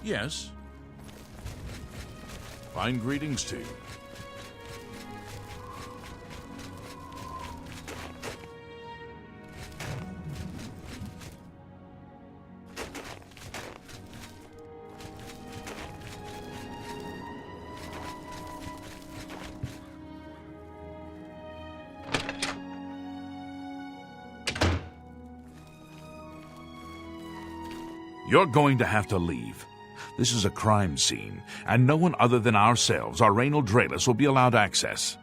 Yes. Fine greetings to you. You're going to have to leave. This is a crime scene, and no one other than ourselves, our Raynald Draelus, will be allowed access.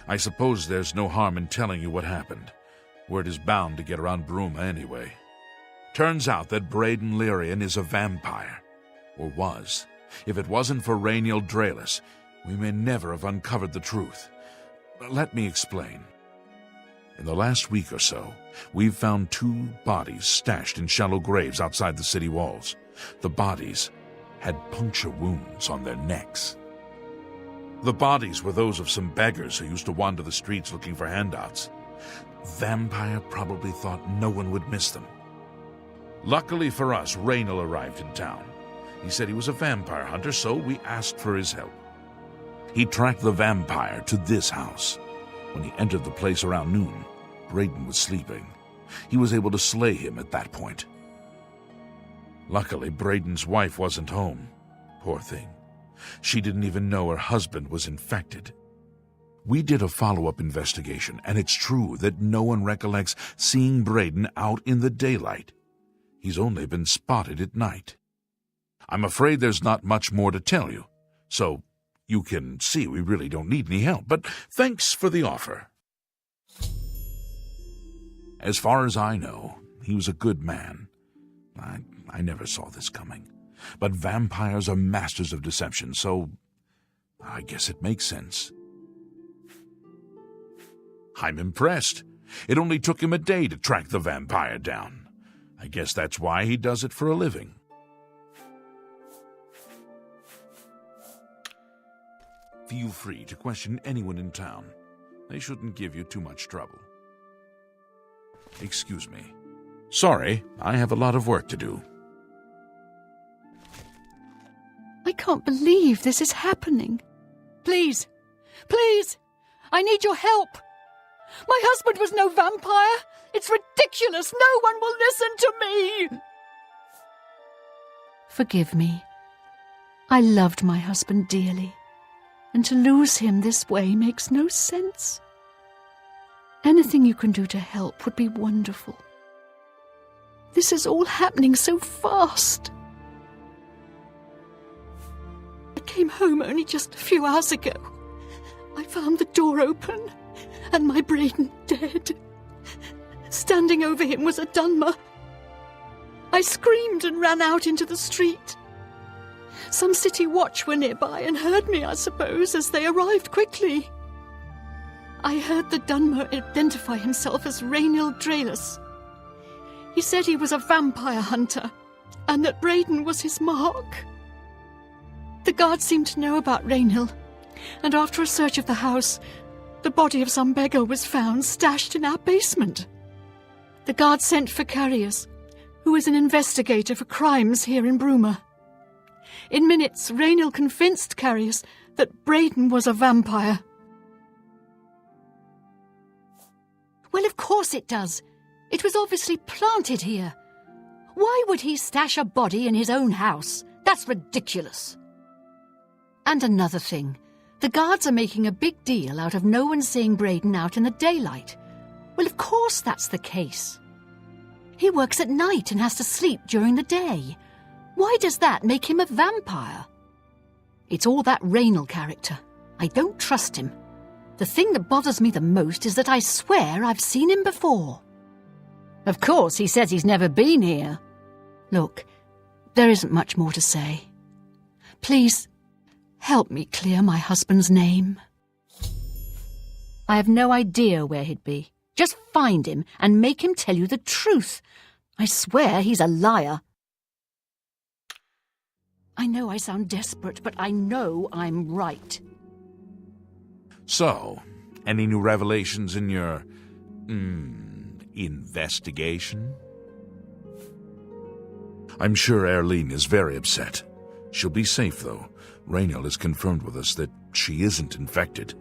I suppose there's no harm in telling you what happened. Word is bound to get around Bruma anyway. Turns out that Braden Lyrian is a vampire. Or was. If it wasn't for Raynald Draelus, we may never have uncovered the truth. Let me explain. In the last week or so, we've found 2 bodies stashed in shallow graves outside the city walls. The bodies had puncture wounds on their necks. The bodies were those of some beggars who used to wander the streets looking for handouts. Vampire probably thought no one would miss them. Luckily for us, Raynald arrived in town. He said he was a vampire hunter, so we asked for his help. He tracked the vampire to this house. When he entered the place around noon, Braden was sleeping. He was able to slay him at that point. Luckily, Braden's wife wasn't home. Poor thing. She didn't even know her husband was infected. We did a follow-up investigation, and it's true that no one recollects seeing Braden out in the daylight. He's only been spotted at night. I'm afraid there's not much more to tell you, so you can see we really don't need any help, but thanks for the offer. As far as I know, he was a good man. I never saw this coming. But vampires are masters of deception, so I guess it makes sense. I'm impressed. It only took him a day to track the vampire down. I guess that's why he does it for a living. Feel free to question anyone in town. They shouldn't give you too much trouble. Excuse me. Sorry, I have a lot of work to do. I can't believe this is happening. Please, please, I need your help. My husband was no vampire. It's ridiculous. No one will listen to me. Forgive me. I loved my husband dearly, and to lose him this way makes no sense. Anything you can do to help would be wonderful. This is all happening so fast. I came home only just a few hours ago. I found the door open and my Braden dead. Standing over him was a Dunmer. I screamed and ran out into the street. Some city watch were nearby and heard me, I suppose, as they arrived quickly. I heard the Dunmer identify himself as Raynald Draelus. He said he was a vampire hunter, and that Braden was his mark. The guards seemed to know about Raynald, and after a search of the house, the body of some beggar was found stashed in our basement. The guards sent for Carius, who is an investigator for crimes here in Bruma. In minutes, Raynald convinced Carius that Braden was a vampire. Well, of course it does. It was obviously planted here. Why would he stash a body in his own house? That's ridiculous. And another thing. The guards are making a big deal out of no one seeing Braden out in the daylight. Well, of course that's the case. He works at night and has to sleep during the day. Why does that make him a vampire? It's all that Raynald character. I don't trust him. The thing that bothers me the most is that I swear I've seen him before. Of course, he says he's never been here. Look, there isn't much more to say. Please, help me clear my husband's name. I have no idea where he'd be. Just find him and make him tell you the truth. I swear he's a liar. I know I sound desperate, but I know I'm right. So, any new revelations in your, investigation? I'm sure Erlene is very upset. She'll be safe, though. Rainiel has confirmed with us that she isn't infected.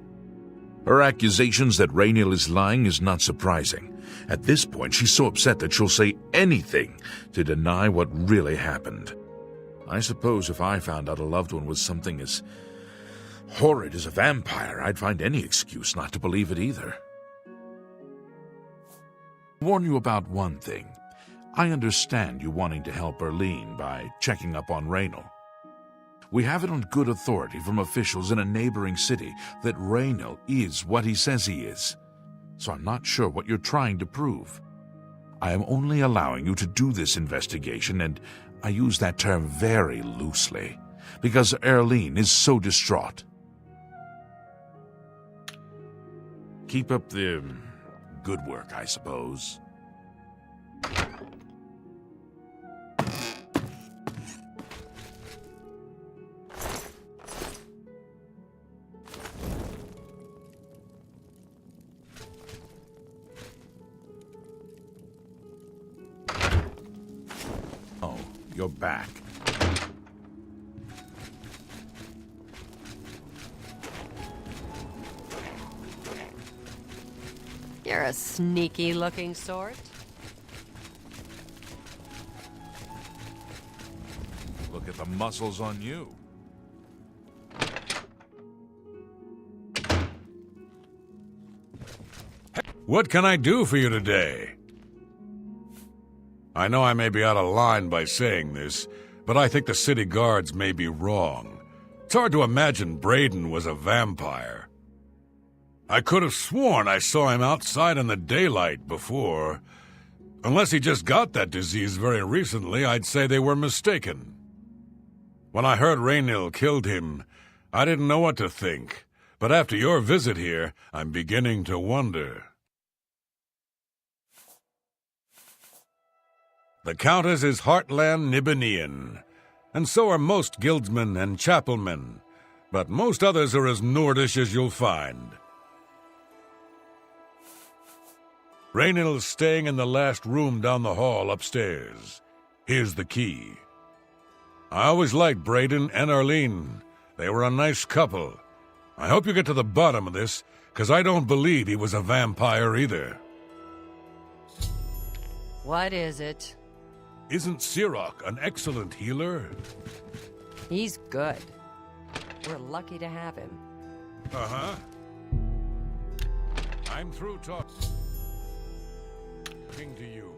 Her accusations that Rainiel is lying is not surprising. At this point, she's so upset that she'll say anything to deny what really happened. I suppose if I found out a loved one was something as horrid as a vampire, I'd find any excuse not to believe it either. Warn you about one thing. I understand you wanting to help Erlene by checking up on Rainiel. We have it on good authority from officials in a neighboring city that Rainiel is what he says he is. So I'm not sure what you're trying to prove. I am only allowing you to do this investigation, and I use that term very loosely, because Erlene is so distraught. Keep up the good work, I suppose. Oh, you're back. You're a sneaky-looking sort. Look at the muscles on you. What can I do for you today? I know I may be out of line by saying this, but I think the city guards may be wrong. It's hard to imagine Braden was a vampire. I could have sworn I saw him outside in the daylight before. Unless he just got that disease very recently, I'd say they were mistaken. When I heard Rainiel killed him, I didn't know what to think. But after your visit here, I'm beginning to wonder. The Countess is Heartland Nibenian, and so are most guildsmen and chapelmen, but most others are as Nordish as you'll find. Rainiel's staying in the last room down the hall upstairs. Here's the key. I always liked Braden and Erlene. They were a nice couple. I hope you get to the bottom of this, because I don't believe he was a vampire either. What is it? Isn't Sirach an excellent healer? He's good. We're lucky to have him. Uh-huh. I'm through talking to you.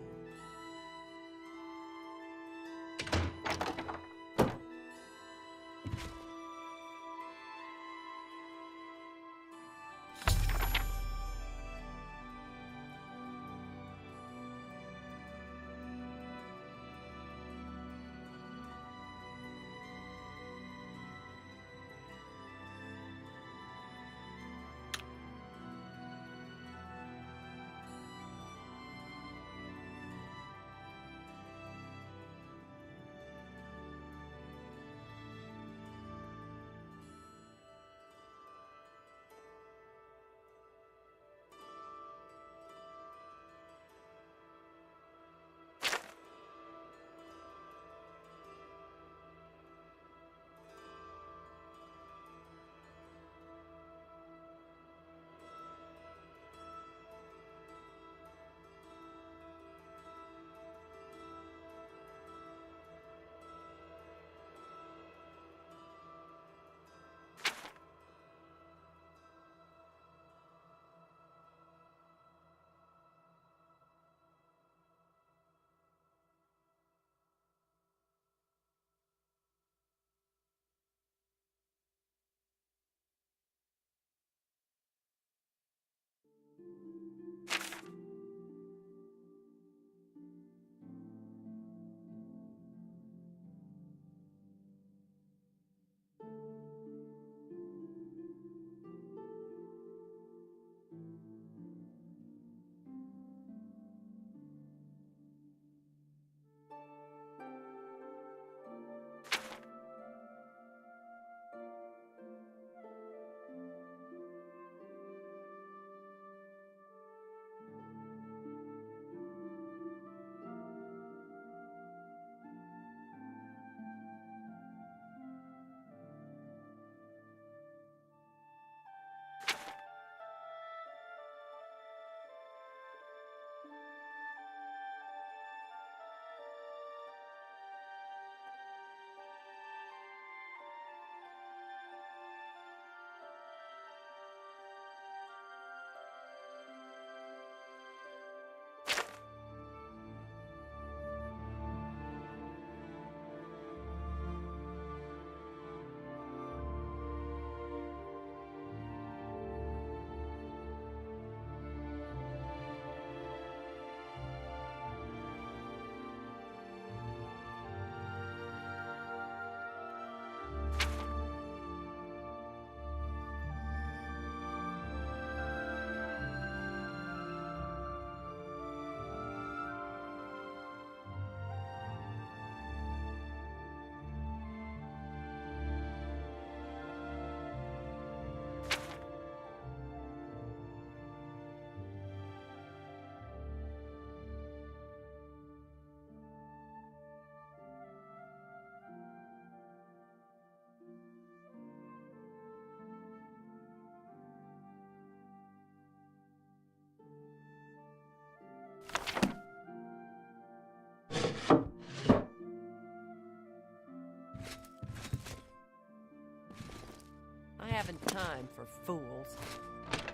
time for fools.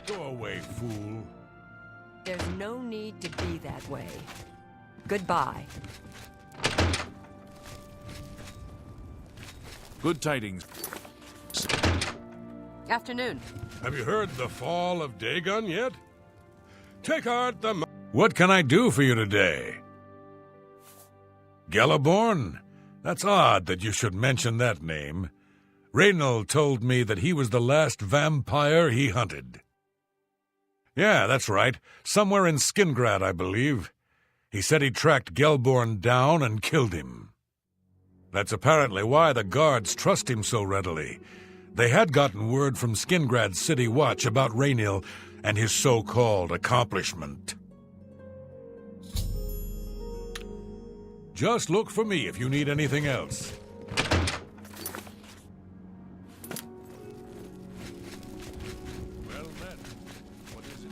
Go away, fool. There's no need to be that way. Goodbye. Good tidings. Afternoon. Have you heard the fall of Dagon yet? Take heart, What can I do for you today? Galaborn? That's odd that you should mention that name. Raynal told me that he was the last vampire he hunted. Yeah, that's right. Somewhere in Skingrad, I believe. He said he tracked Gelborn down and killed him. That's apparently why the guards trust him so readily. They had gotten word from Skingrad's City Watch about Raynal and his so-called accomplishment. Just look for me if you need anything else. Well then, what is it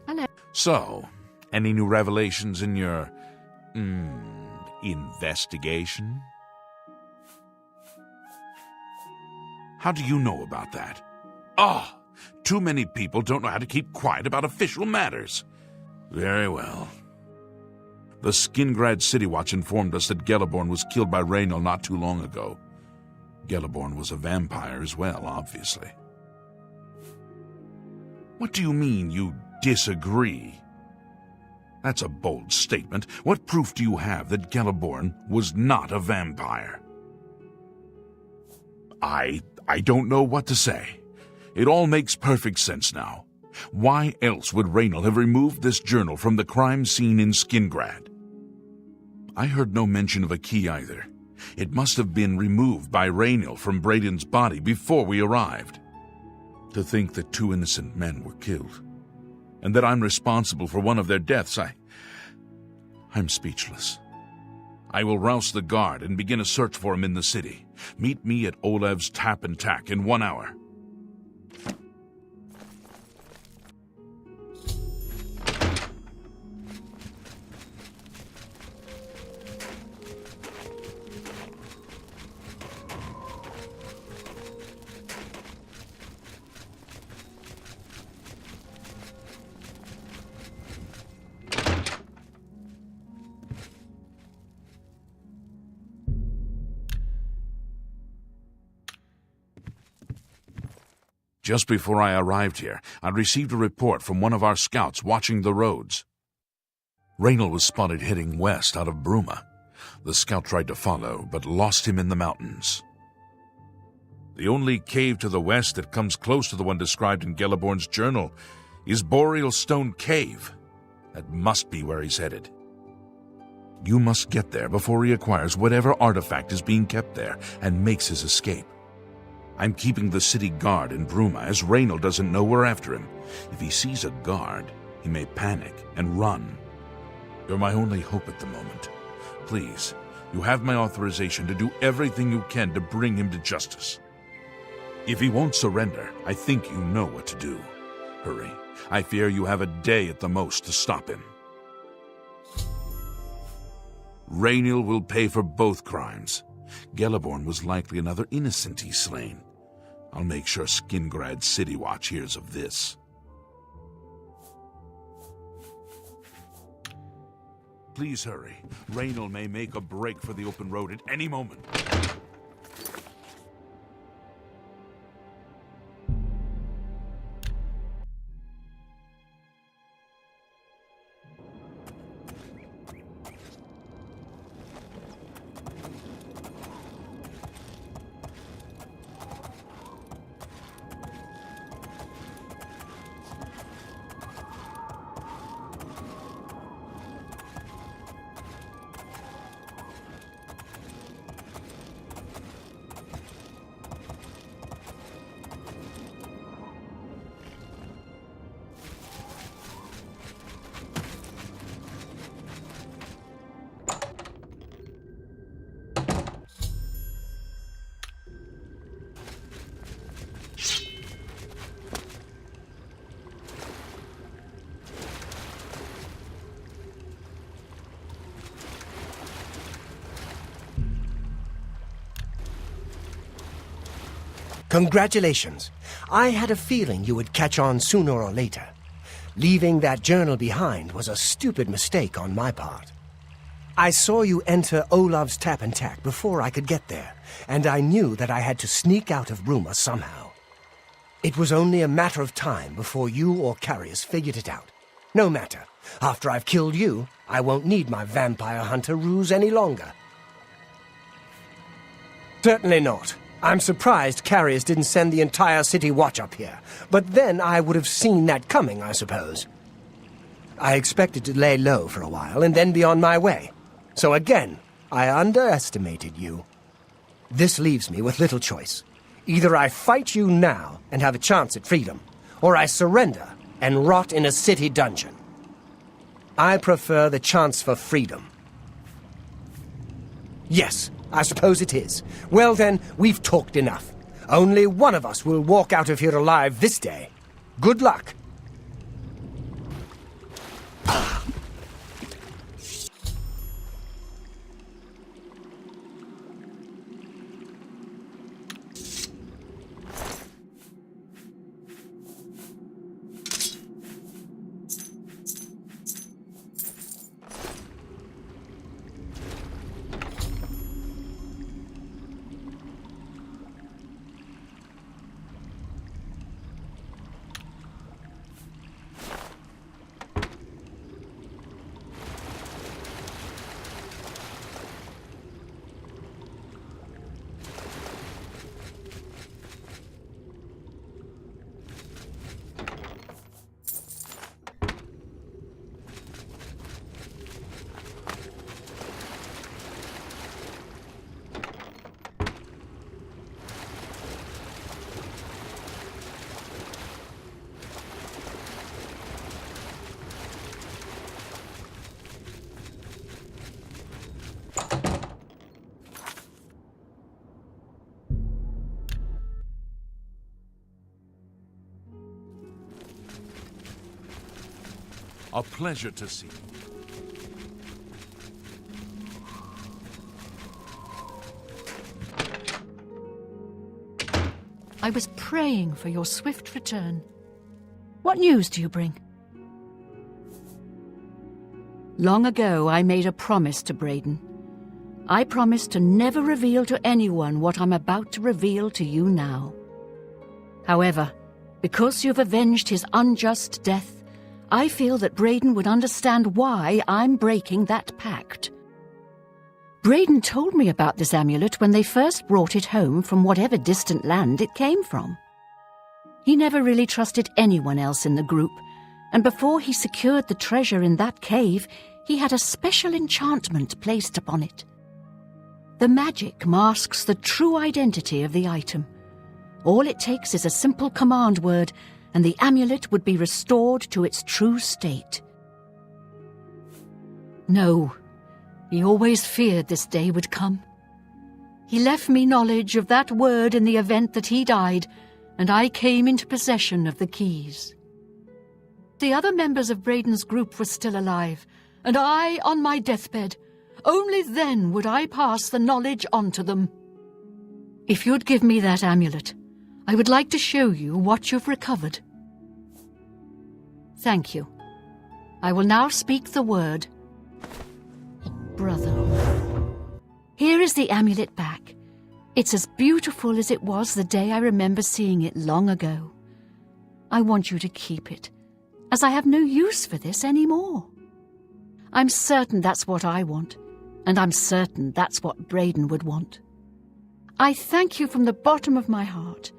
Hello. So, any new revelations in your, investigation? How do you know about that? Ah, too many people don't know how to keep quiet about official matters. Very well. The Skingrad City Watch informed us that Galaborn was killed by Raynal not too long ago. Galaborn was a vampire as well, obviously. What do you mean you disagree? That's a bold statement. What proof do you have that Galaborn was not a vampire? I don't know what to say. It all makes perfect sense now. Why else would Raynal have removed this journal from the crime scene in Skingrad? I heard no mention of a key either. It must have been removed by Raynal from Braden's body before we arrived. To think that 2 innocent men were killed, and that I'm responsible for one of their deaths, I'm speechless. I will rouse the guard and begin a search for him in the city. Meet me at Olev's Tap and Tack in 1 hour. Just before I arrived here, I received a report from one of our scouts watching the roads. Raynal was spotted heading west out of Bruma. The scout tried to follow, but lost him in the mountains. The only cave to the west that comes close to the one described in Galaborn's journal is Boreal Stone Cave. That must be where he's headed. You must get there before he acquires whatever artifact is being kept there and makes his escape. I'm keeping the city guard in Bruma, as Raynal doesn't know we're after him. If he sees a guard, he may panic and run. You're my only hope at the moment. Please, you have my authorization to do everything you can to bring him to justice. If he won't surrender, I think you know what to do. Hurry. I fear you have a day at the most to stop him. Raynal will pay for both crimes. Galaborn was likely another innocent he slain. I'll make sure Skingrad City Watch hears of this. Please hurry. Raynal may make a break for the open road at any moment. Congratulations. I had a feeling you would catch on sooner or later. Leaving that journal behind was a stupid mistake on my part. I saw you enter Olav's Tap and Tack before I could get there, and I knew that I had to sneak out of Bruma somehow. It was only a matter of time before you or Carius figured it out. No matter. After I've killed you, I won't need my vampire hunter ruse any longer. Certainly not. I'm surprised Carius didn't send the entire city watch up here, but then I would have seen that coming, I suppose. I expected to lay low for a while and then be on my way. So again, I underestimated you. This leaves me with little choice. Either I fight you now and have a chance at freedom, or I surrender and rot in a city dungeon. I prefer the chance for freedom. Yes, I suppose it is. Well then, we've talked enough. Only one of us will walk out of here alive this day. Good luck. A pleasure to see you. I was praying for your swift return. What news do you bring? Long ago, I made a promise to Braden. I promised to never reveal to anyone what I'm about to reveal to you now. However, because you've avenged his unjust death, I feel that Braden would understand why I'm breaking that pact. Braden told me about this amulet when they first brought it home from whatever distant land it came from. He never really trusted anyone else in the group, and before he secured the treasure in that cave, he had a special enchantment placed upon it. The magic masks the true identity of the item. All it takes is a simple command word, and the amulet would be restored to its true state. No, he always feared this day would come. He left me knowledge of that word in the event that he died, and I came into possession of the keys. The other members of Braden's group were still alive, and I on my deathbed. Only then would I pass the knowledge on to them. If you'd give me that amulet, I would like to show you what you've recovered. Thank you. I will now speak the word. Brotherhood. Here is the amulet back. It's as beautiful as it was the day I remember seeing it long ago. I want you to keep it, as I have no use for this anymore. I'm certain that's what I want, and I'm certain that's what Braden would want. I thank you from the bottom of my heart.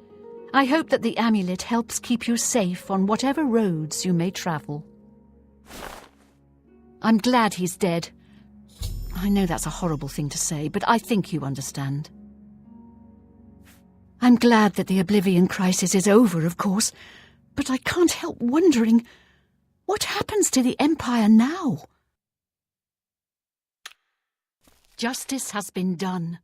I hope that the amulet helps keep you safe on whatever roads you may travel. I'm glad he's dead. I know that's a horrible thing to say, but I think you understand. I'm glad that the Oblivion crisis is over, of course, but I can't help wondering, what happens to the Empire now? Justice has been done.